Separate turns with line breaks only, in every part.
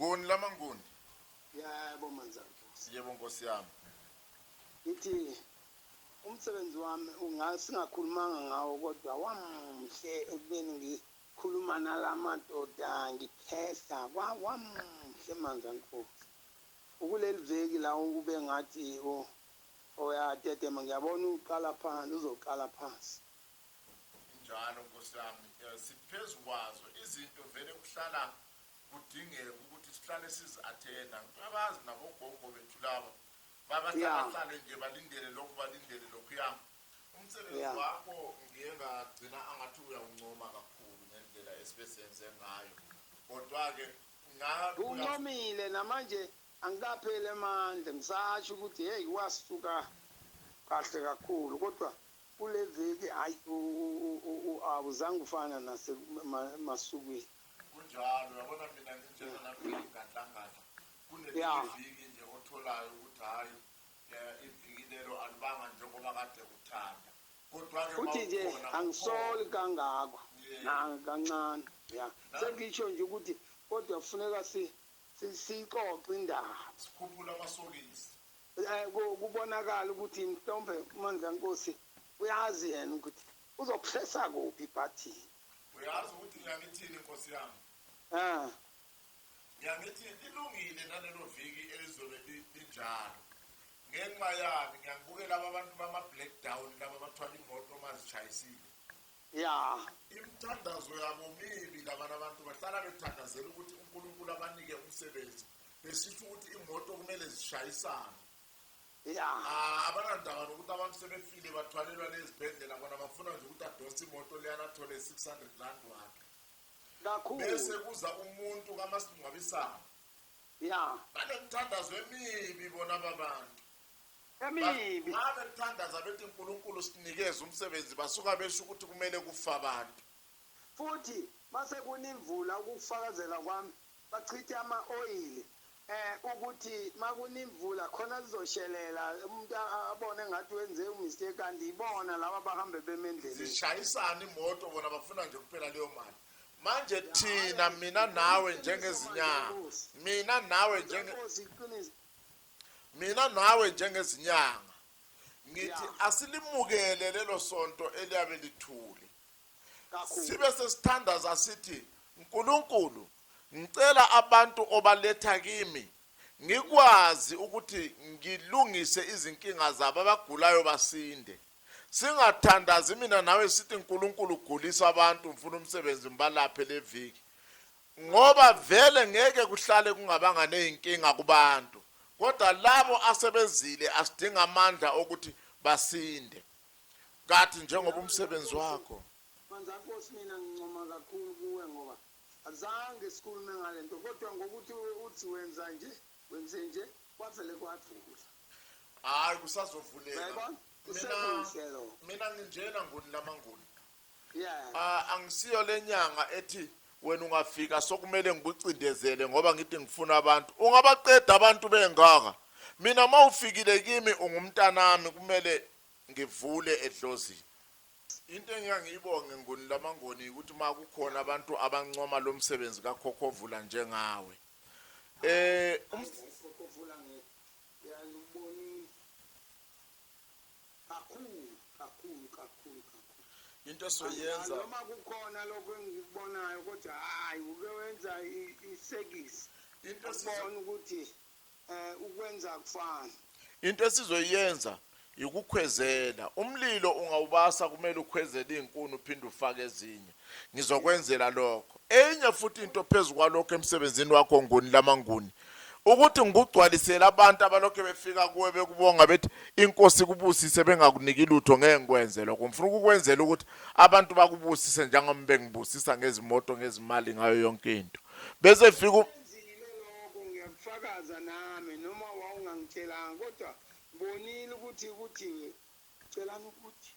Ngoni lamangoni.
Yebo manzanku.
Yebo Nkosi yami.
Ngithi umsebenzi wami singakhulumanga ngawo kodwa wamhle ekubeni ngikhuluma nalamadoda ngithesta wamhle manzanku. Ukuleli veki la ube ngathi oyatetema ngiyabona uqala phansi uzoqala phansi.
Njalo Nkosi yami siphezulu kwazo izinto vele kuhlala kudingeka ukuthi sihlale sizi-athenda. Abazi nabogogo bethu laba babahlala nje balindele lokhuya. Umsebenzi wakho ngiye ngagcina angathi uyawuncoma kakhulu ngendlela esibesenze ngayo. Kodwa-ke
uncomile namanje angikapheli amandla ngisasho ukuthi hey wasisuka kahle kakhulu kodwa kule veki hayi awuzange ufana nasemasukweni.
Kunjalo yabona mina nginjena nami ngadlangana kuneviki nje otholayo ukuthi hayi iviki lelo alibanga njengoba kade uthanda kodwa-ke
futhi nje angisoli kangako kancane sengisho nje ukuthi kodwa kufuneka sixoxe indaba
sikhuphula amasokisi
kubonakala ukuthi mhlawumbe uMandla Nkosi uyazi yena ukuthi uzokuhlesa kuphi ibhathini.
Uyazi ukuthi ngiyangithini Nkosi yami ngiyangithi ilungile nalelo viki elizobe linjalo ngenxa yami ngiyangibukela abantu bama-black down laba bathwala imoto mazitshayisile imithandazo yabo mibi labana abantu bahlala bethandazela ukuthi uNkulunkulu abanike umsebenzi besisho ukuthi imoto kumele zishayisane abanandaba nokuthi abantu sebefile bathwalelwa nezibhedlela bona bafuna nje ukuthi adonse imoto leyana athole 600 rand wakhe
kakhulu
bese kuza umuntu kamasingcwabisana banemthandazo emibi bona babantu
emibi
ngabe kuthandaza bethi uNkulunkulu sinikeze umsebenzi basuka besho ukuthi kumele kufa abantu
futhi mase kunimvula ukufakazela kwami bachithe ama-oyili ukuthi makunimvula khona lizoshelela umuntu abone ngathi wenze umistake kanti ibona laba bahambe bemendleleni
zishayisana imoto bona bafuna nje kuphela leyo mali manje thina mina nawe njengezinyanga njengezinyanga ngithi asilimukele lelo sonto eliyabe lithule sibe sesithandaza sithi uNkulunkulu ngicela abantu obaletha kimi ngikwazi ukuthi ngilungise izinkinga zabo abagulayo basinde singathandazi mina nawe sithi uNkulunkulu ugulisa abantu mfuna umsebenzi mbalaphe leviki ngoba vele ngeke kuhlale kungabanga nezinkinga kubantu kodwa labo asebezile asidinga amandla ukuthi basinde kathi njengoba umsebenzi wakho
Mandla Nkosi mina ngincoma kakhulu kuwe ngoba azange sikhulume ngalento kodwa ngokuthi uthi wenze nje kwavele kwadlula
hayi kusazovuleka mina nginjena ngoni lamangoni angisiyo lenyanga ethi wena ungafika sokumele ngikucindezele ngoba ngithi ngifuna abantu ungabaqeda abantu bengaka mina mawufikile kimi ungumntanami kumele ngivule edlozini into engiyangiyibonge ngoni lamangoni ukuthi makukhona abantu abancoma lo msebenzi kaKhokhovula njengawe
Khokhovula ngiyaluboni kakhulu
into esoyenza
noma kukhona lokho engikubonayo kodwa hayi uke wenza isekisi
into
esibona ukuthi ukwenza kufana
into esizoyenza ukukhwezela umlilo ungawubasa kumele ukhwezele izinkuni uphinde ufake ezinye ngizokwenzela lokho enye futhi into phezulu kwalokho emsebenzini wakho ngoni lamanguni ukuthi ngigcwalisela abantu abalokho befika kuwe bekubonga bethi inkosi kubusise bengakuniki lutho ngeke ngikwenze lokho ngifuna ukukwenzela ukuthi abantu bakubusise njengoba bengibusisa ngezimoto ngezimali ngayo yonke into bese fika
lokho ngiyakufakaza nami noma wawungangitshelanga kodwa bonile ukuthi celana ukuthi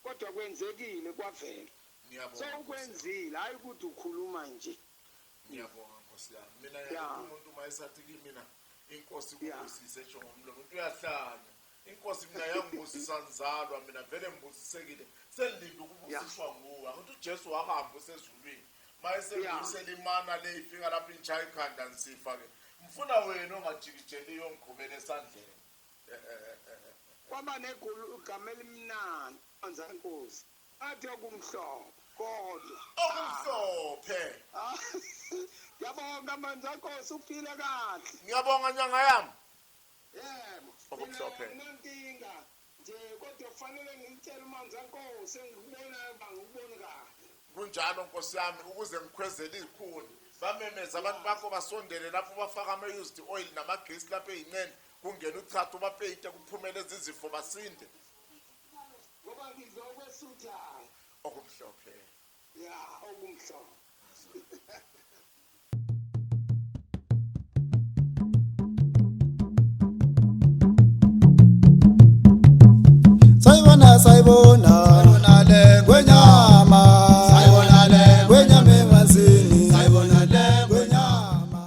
kodwa kwenzekile kwavela sokwenzile hayi ukuthi ukhuluma nje
ngiyabonga Nkosi yami mina umuntu mayesathi kimi inkosi kubusise esho ngomlomo umuntu uyahlanya inkosi mina yangibusisa nzalwa mina vele ngibusisekile selilinde ukubusiswa nguwe ukuthi uJesu wahamba usezulwini mayesengiyisela imana le ifika lapho intsha ikhanda nisifa ke mfuna wena ongajikijeliyo ngiqhubele esandleni
kwaba negulu igama elimnandi Manzankosi athi okumhlophe kodwa
okumhlophe
yabonga Manzankosi uphile kahle
ngiyabonga nyanga yami
yebo
Okumhlophe.
Nankinga nje kodwa kufanele ngimtshele uManzankosi engikubona bangikuboni kahle
kunjalo nkosi yami ukuze ngikhwezele izikhuni bamemeza abantu bakho basondele lapho bafaka ama-used oil namagesi lapho ey'nene kungena uchatha ubapeyite kuphumele izifo basinde
ngoba ngizokwesuthayo
okumhlophe
ya okumhlophe
sayibona le kwenyama emanzini sayibona le kwenyama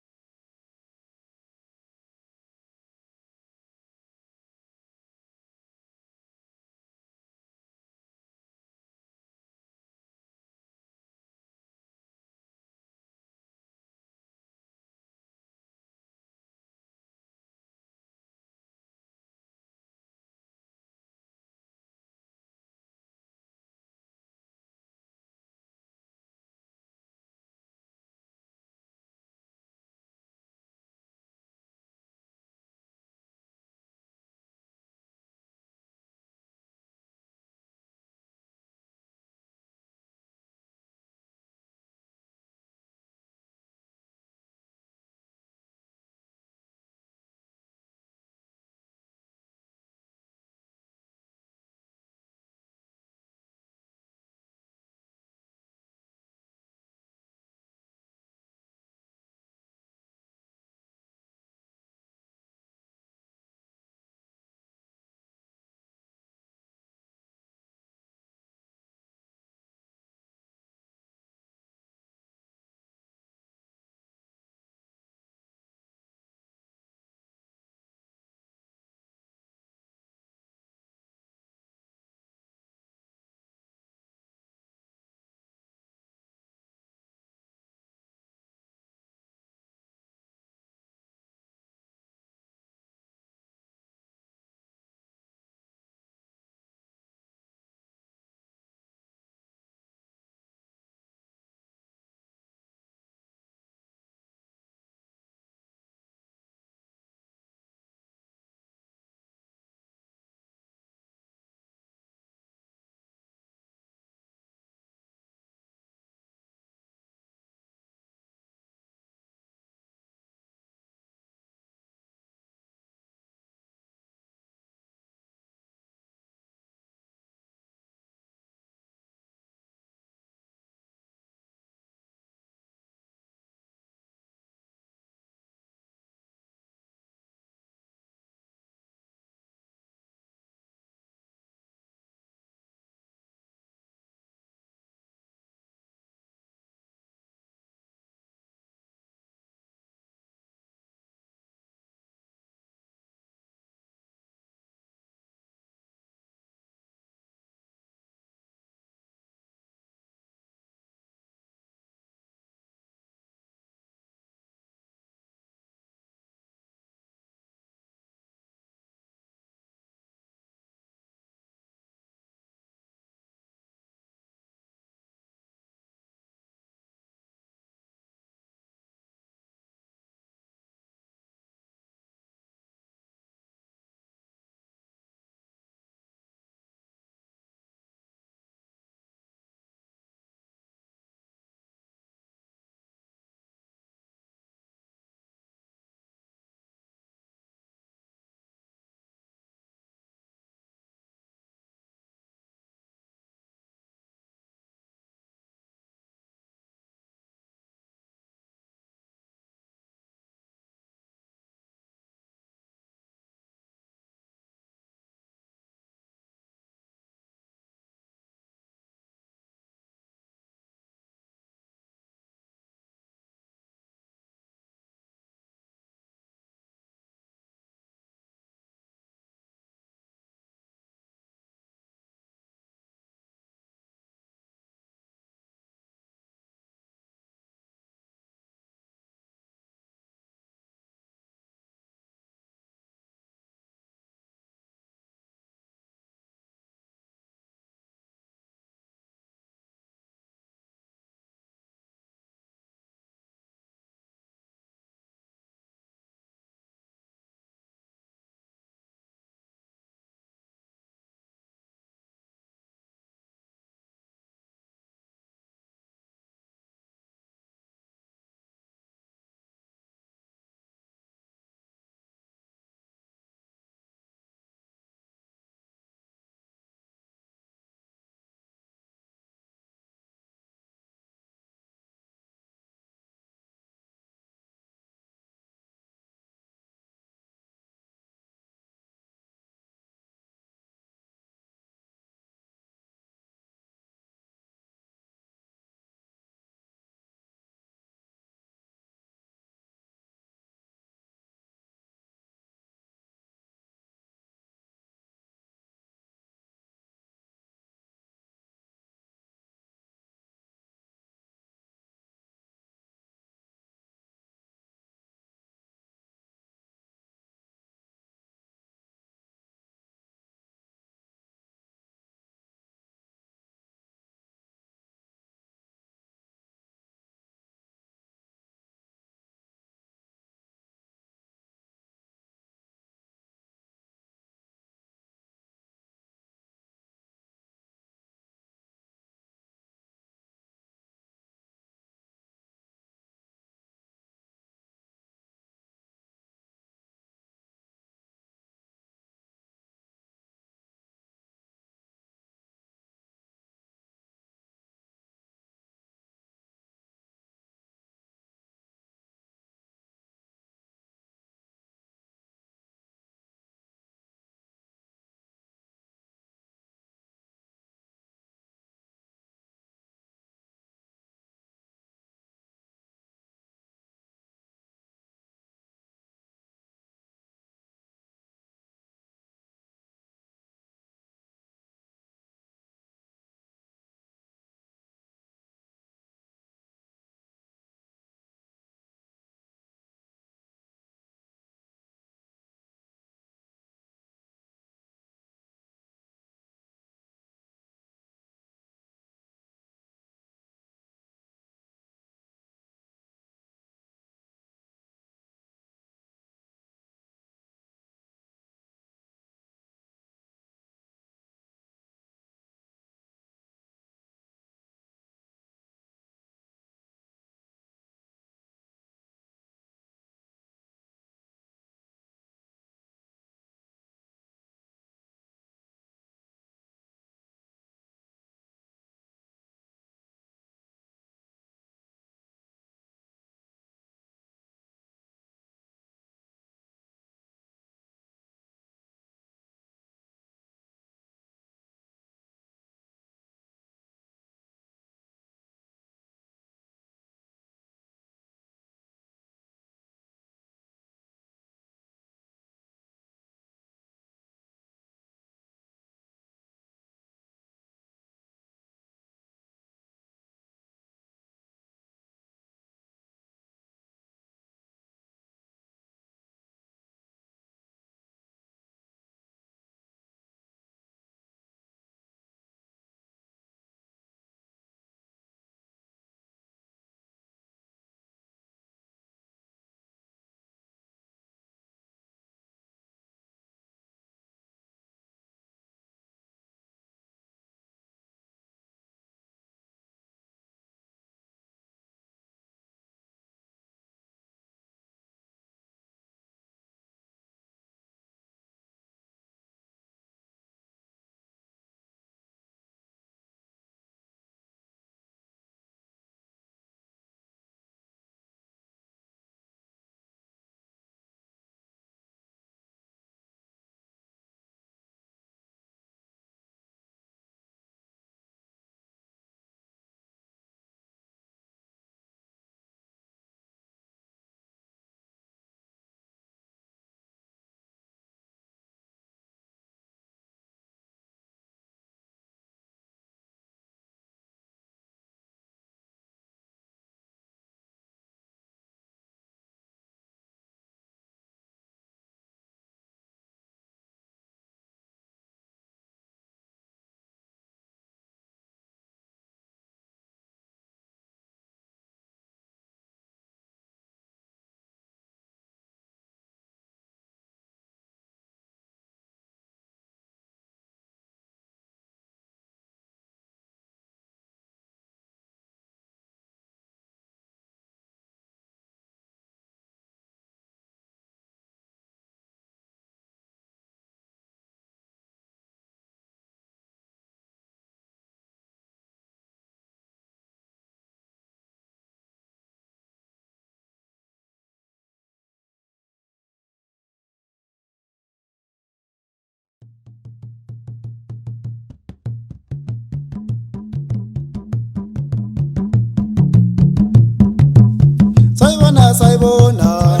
sayibona